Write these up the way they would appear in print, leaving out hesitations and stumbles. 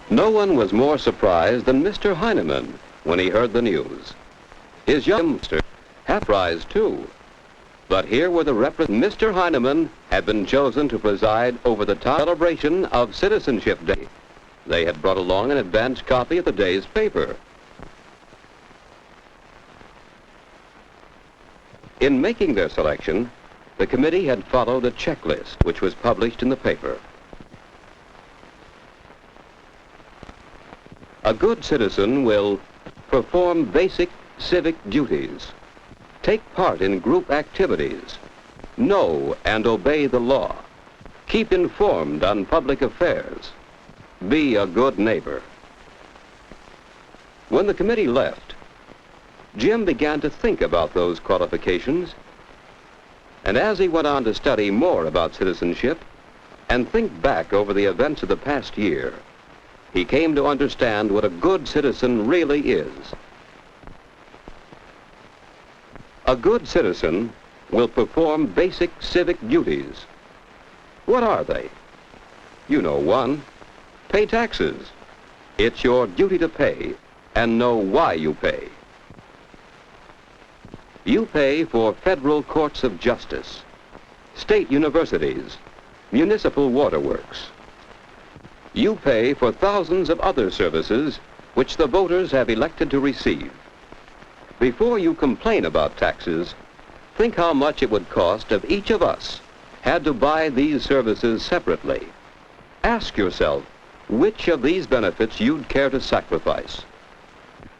No one was more surprised than Mr. Heinemann when he heard the news. His youngster had prized too. But here were the Mr. Heinemann had been chosen to preside over the celebration of Citizenship Day. They had brought along an advance copy of the day's paper. In making their selection, the committee had followed a checklist which was published in the paper. A good citizen will perform basic civic duties, take part in group activities, know and obey the law, keep informed on public affairs, be a good neighbor. When the committee left, Jim began to think about those qualifications, and as he went on to study more about citizenship and think back over the events of the past year, he came to understand what a good citizen really is. A good citizen will perform basic civic duties. What are they? You know one. Pay taxes. It's your duty to pay and know why you pay. You pay for federal courts of justice, state universities, municipal waterworks. You pay for thousands of other services which the voters have elected to receive. Before you complain about taxes, think how much it would cost if each of us had to buy these services separately. Ask yourself which of these benefits you'd care to sacrifice.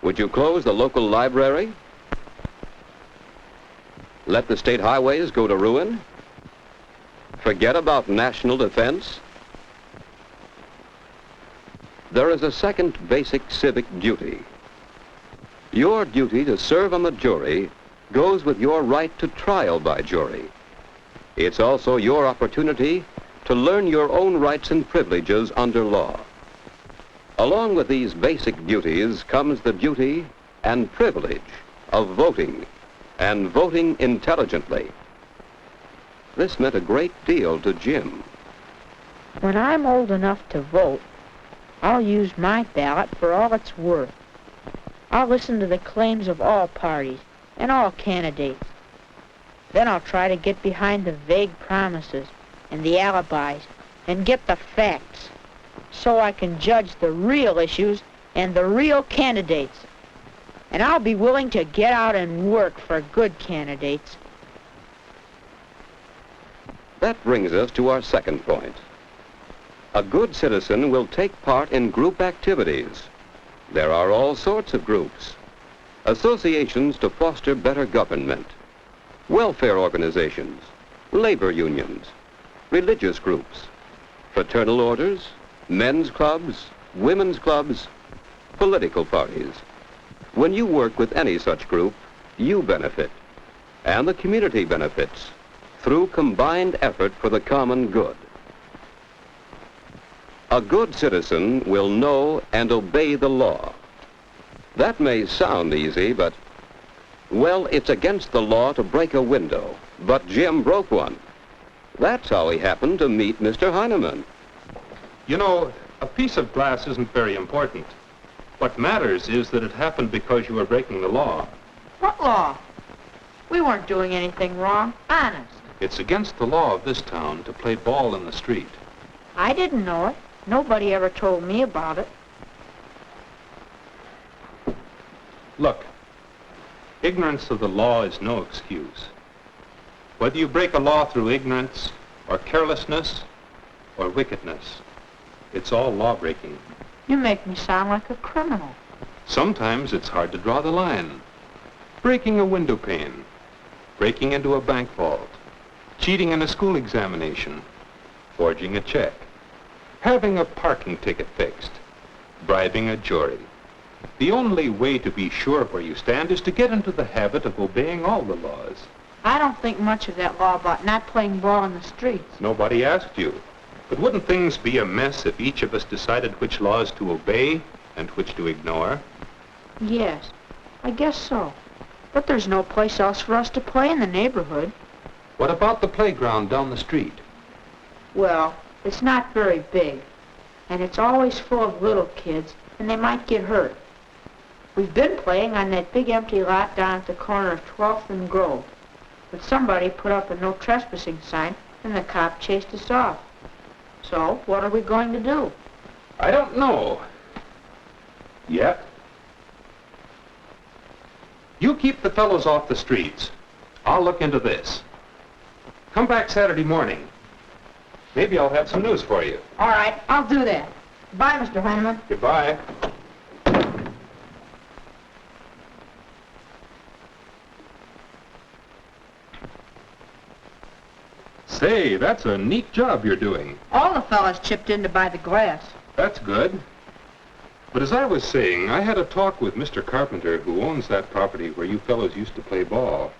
Would you close the local library? Let the state highways go to ruin? Forget about national defense? There is a second basic civic duty. Your duty to serve on the jury goes with your right to trial by jury. It's also your opportunity to learn your own rights and privileges under law. Along with these basic duties comes the duty and privilege of voting, and voting intelligently. This meant a great deal to Jim. When I'm old enough to vote, I'll use my ballot for all it's worth. I'll listen to the claims of all parties and all candidates. Then I'll try to get behind the vague promises and the alibis and get the facts so I can judge the real issues and the real candidates. And I'll be willing to get out and work for good candidates. That brings us to our second point. A good citizen will take part in group activities. There are all sorts of groups. Associations to foster better government, welfare organizations, labor unions, religious groups, fraternal orders, men's clubs, women's clubs, political parties. When you work with any such group, you benefit, and the community benefits, through combined effort for the common good. A good citizen will know and obey the law. That may sound easy, but, well, it's against the law to break a window, but Jim broke one. That's how he happened to meet Mr. Heinemann. You know, a piece of glass isn't very important. What matters is that it happened because you were breaking the law. What law? We weren't doing anything wrong, honest. It's against the law of this town to play ball in the street. I didn't know it. Nobody ever told me about it. Look, ignorance of the law is no excuse. Whether you break a law through ignorance or carelessness or wickedness, it's all lawbreaking. You make me sound like a criminal. Sometimes it's hard to draw the line. Breaking a window pane, breaking into a bank vault, cheating in a school examination, forging a check, having a parking ticket fixed, bribing a jury. The only way to be sure where you stand is to get into the habit of obeying all the laws. I don't think much of that law about not playing ball in the streets. Nobody asked you. But wouldn't things be a mess if each of us decided which laws to obey and which to ignore? Yes, I guess so. But there's no place else for us to play in the neighborhood. What about the playground down the street? Well, it's not very big. and it's always full of little kids, and they might get hurt. We've been playing on that big empty lot down at the corner of 12th and Grove, but somebody put up a no trespassing sign, and the cop chased us off. So, what are we going to do? I don't know. Yet. You keep the fellows off the streets. I'll look into this. Come back Saturday morning. Maybe I'll have some news for you. All right, I'll do that. Bye, Mr. Heineman. Goodbye. Say, that's a neat job you're doing. All the fellas chipped in to buy the glass. That's good. But as I was saying, I had a talk with Mr. Carpenter, who owns that property where you fellows used to play ball.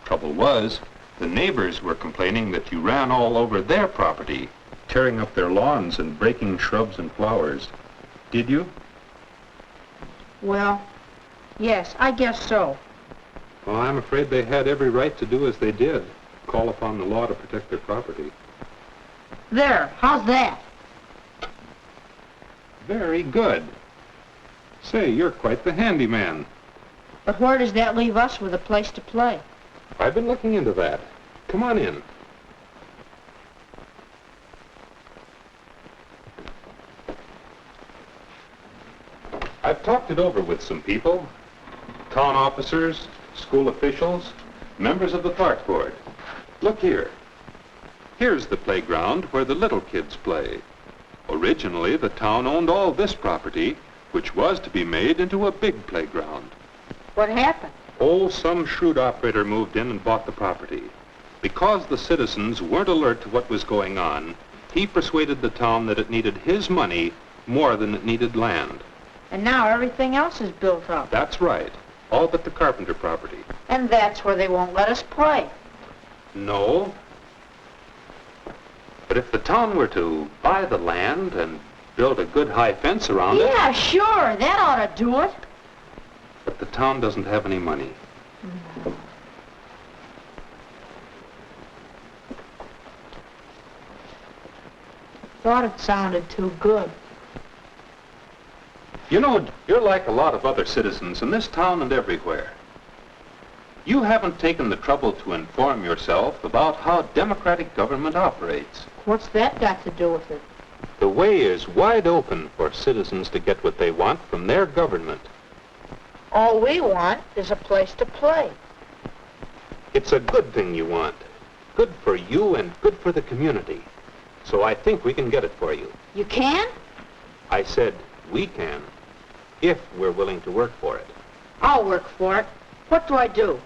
Trouble was, the neighbors were complaining that you ran all over their property, tearing up their lawns and breaking shrubs and flowers. Did you? Well, yes, I guess so. Well, I'm afraid they had every right to do as they did, call upon the law to protect their property. There, how's that? Very good. Say, you're quite the handyman. But where does that leave us with a place to play? I've been looking into that. Come on in. I've talked it over with some people, town officers, school officials, members of the park board. Look here. Here's the playground where the little kids play. Originally, the town owned all this property, which was to be made into a big playground. What happened? Oh, some shrewd operator moved in and bought the property. Because the citizens weren't alert to what was going on, he persuaded the town that it needed his money more than it needed land. And now everything else is built up. That's right. All but the Carpenter property. And that's where they won't let us play. No. But if the town were to buy the land and build a good high fence around it... Yeah, sure. That ought to do it. But the town doesn't have any money. Thought it sounded too good. You know, you're like a lot of other citizens in this town and everywhere. You haven't taken the trouble to inform yourself about how democratic government operates. What's that got to do with it? The way is wide open for citizens to get what they want from their government. All we want is a place to play. It's a good thing you want. Good for you and good for the community. So I think we can get it for you. You can? I said we can, if we're willing to work for it. I'll work for it. What do I do?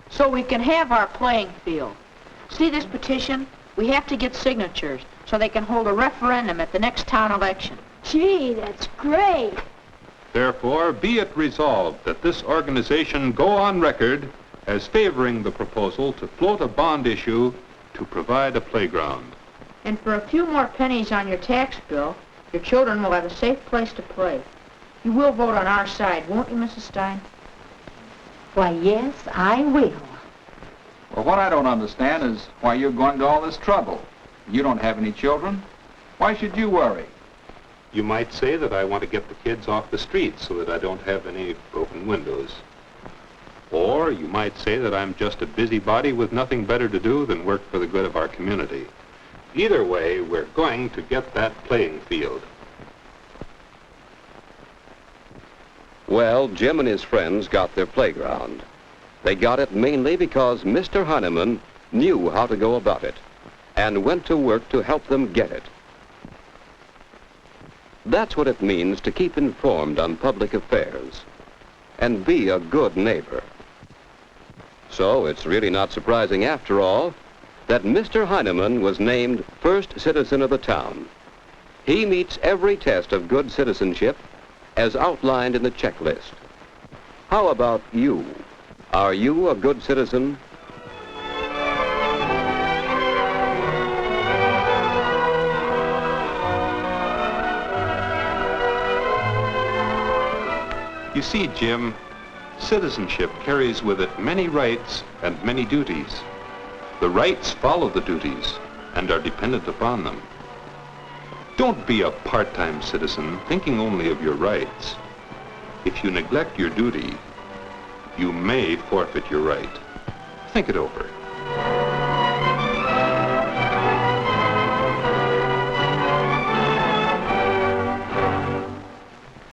So we can have our playing field. See this petition? We have to get signatures so they can hold a referendum at the next town election. Gee, that's great. Therefore, be it resolved that this organization go on record as favoring the proposal to float a bond issue to provide a playground. And for a few more pennies on your tax bill, your children will have a safe place to play. You will vote on our side, won't you, Mrs. Stein? Why, yes, I will. Well, what I don't understand is why you're going to all this trouble. You don't have any children. Why should you worry? You might say that I want to get the kids off the streets so that I don't have any broken windows. Or you might say that I'm just a busybody with nothing better to do than work for the good of our community. Either way, we're going to get that playing field. Well, Jim and his friends got their playground. They got it mainly because Mr. Heineman knew how to go about it and went to work to help them get it. That's what it means to keep informed on public affairs and be a good neighbor. So it's really not surprising, after all, that Mr. Heineman was named first citizen of the town. He meets every test of good citizenship as outlined in the checklist. How about you? Are you a good citizen? You see, Jim, citizenship carries with it many rights and many duties. The rights follow the duties and are dependent upon them. Don't be a part-time citizen thinking only of your rights. If you neglect your duty, you may forfeit your right. Think it over.